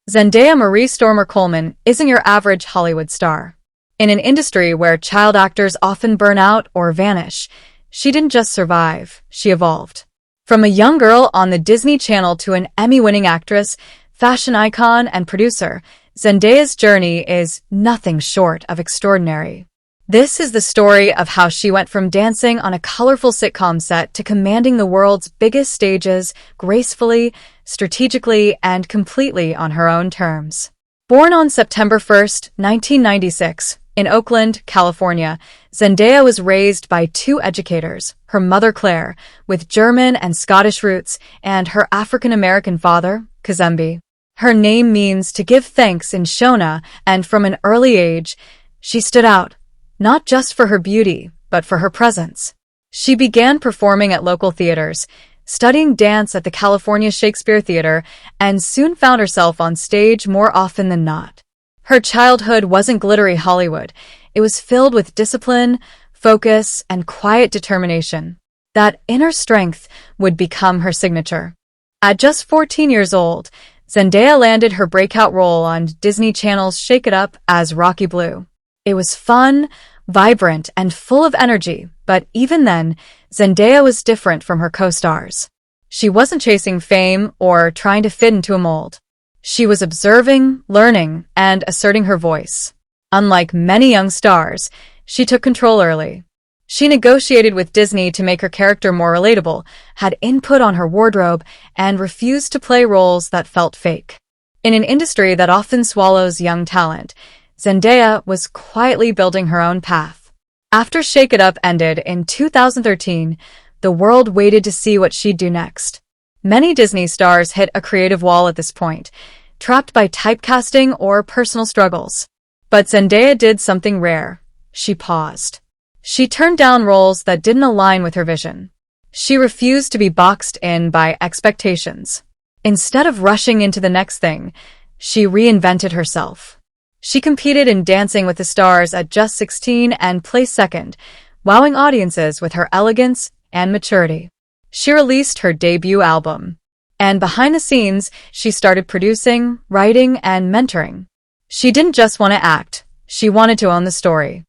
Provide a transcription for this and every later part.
Zendaya Maree Stoermer Coleman isn't your average Hollywood star. In an industry where child actors often burn out or vanish, she didn't just survive, she evolved. From a young girl on the Disney Channel to an Emmy-winning actress, fashion icon, and producer, Zendaya's journey is nothing short of extraordinary. This is the story of how she went from dancing on a colorful sitcom set to commanding the world's biggest stages gracefully, strategically, and completely on her own terms. Born on September 1, 1996, in Oakland, California, Zendaya was raised by two educators, her mother Claire, with German and Scottish roots, and her African-American father, Kazembe. Her name means to give thanks in Shona, and from an early age, she stood out, not just for her beauty, but for her presence. She began performing at local theaters, studying dance at the California Shakespeare Theater, and soon found herself on stage more often than not. Her childhood wasn't glittery Hollywood. It was filled with discipline, focus, and quiet determination. That inner strength would become her signature. At just 14 years old, Zendaya landed her breakout role on Disney Channel's Shake It Up as Rocky Blue. It was fun, vibrant, and full of energy, but even then, Zendaya was different from her co-stars. She wasn't chasing fame or trying to fit into a mold. She was observing, learning, and asserting her voice. Unlike many young stars, she took control early. She negotiated with Disney to make her character more relatable, had input on her wardrobe, and refused to play roles that felt fake. In an industry that often swallows young talent, Zendaya was quietly building her own path. After Shake It Up ended in 2013, the world waited to see what she'd do next. Many Disney stars hit a creative wall at this point, trapped by typecasting or personal struggles. But Zendaya did something rare. She paused. She turned down roles that didn't align with her vision. She refused to be boxed in by expectations. Instead of rushing into the next thing, she reinvented herself. She competed in Dancing with the Stars at just 16 and placed second, wowing audiences with her elegance and maturity. She released her debut album. And behind the scenes, she started producing, writing, and mentoring. She didn't just want to act, she wanted to own the story.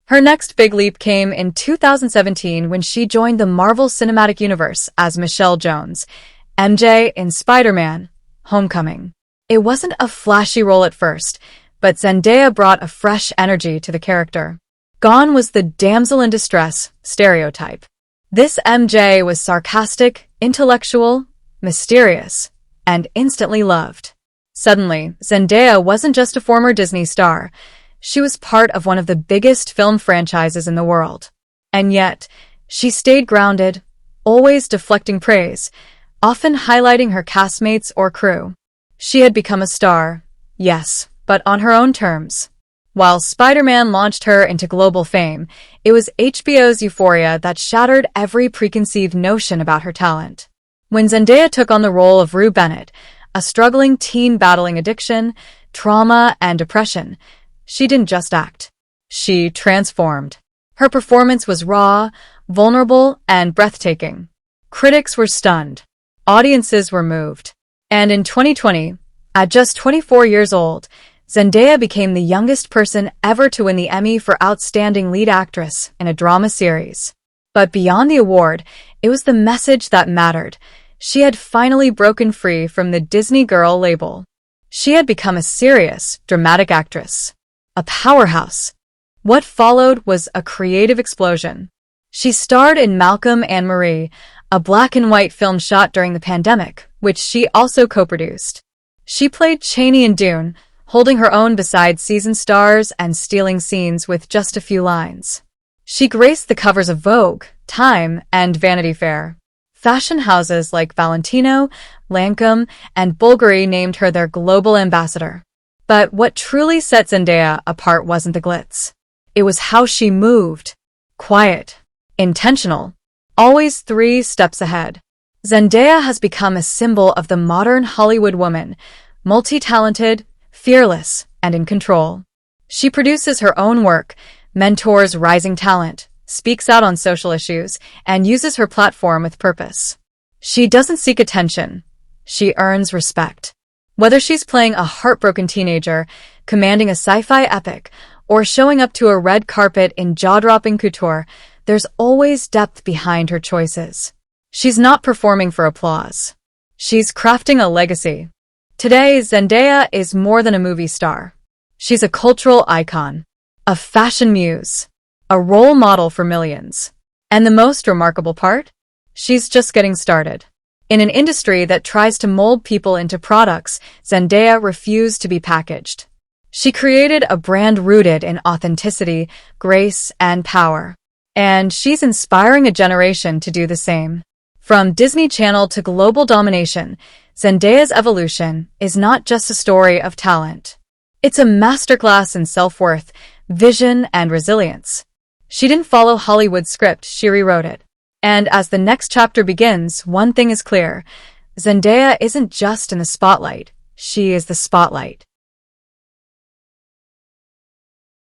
Her next big leap came in 2017 when she joined the Marvel Cinematic Universe as Michelle Jones, MJ in Spider-Man: Homecoming. It wasn't a flashy role at first, but Zendaya brought a fresh energy to the character. Gone was the damsel in distress stereotype. This MJ was sarcastic, intellectual, mysterious, and instantly loved. Suddenly, Zendaya wasn't just a former Disney star. She was part of one of the biggest film franchises in the world. And yet, she stayed grounded, always deflecting praise, often highlighting her castmates or crew. She had become a star, yes, but on her own terms. While Spider-Man launched her into global fame, it was HBO's Euphoria that shattered every preconceived notion about her talent. When Zendaya took on the role of Rue Bennett, a struggling teen battling addiction, trauma, and depression, she didn't just act. She transformed. Her performance was raw, vulnerable, and breathtaking. Critics were stunned. Audiences were moved. And in 2020, at just 24 years old, Zendaya became the youngest person ever to win the Emmy for Outstanding Lead Actress in a Drama Series. But beyond the award, it was the message that mattered. She had finally broken free from the Disney Girl label. She had become a serious, dramatic actress. A powerhouse. What followed was a creative explosion. She starred in Malcolm and Marie, a black-and-white film shot during the pandemic, which she also co-produced. She played Chani in Dune, holding her own beside seasoned stars and stealing scenes with just a few lines. She graced the covers of Vogue, Time, and Vanity Fair. Fashion houses like Valentino, Lancôme, and Bulgari named her their global ambassador. But what truly set Zendaya apart wasn't the glitz. It was how she moved. Quiet. Intentional. Always 3 steps ahead. Zendaya has become a symbol of the modern Hollywood woman, multi-talented, fearless, and in control. She produces her own work, mentors rising talent, speaks out on social issues, and uses her platform with purpose. She doesn't seek attention. She earns respect. Whether she's playing a heartbroken teenager, commanding a sci-fi epic, or showing up to a red carpet in jaw-dropping couture, there's always depth behind her choices. She's not performing for applause. She's crafting a legacy. Today, Zendaya is more than a movie star. She's a cultural icon, a fashion muse, a role model for millions. And the most remarkable part? She's just getting started. In an industry that tries to mold people into products, Zendaya refused to be packaged. She created a brand rooted in authenticity, grace, and power. And she's inspiring a generation to do the same. From Disney Channel to global domination, Zendaya's evolution is not just a story of talent. It's a masterclass in self-worth, vision, and resilience. She didn't follow Hollywood's script, she rewrote it. And as the next chapter begins, one thing is clear. Zendaya isn't just in the spotlight, she is the spotlight.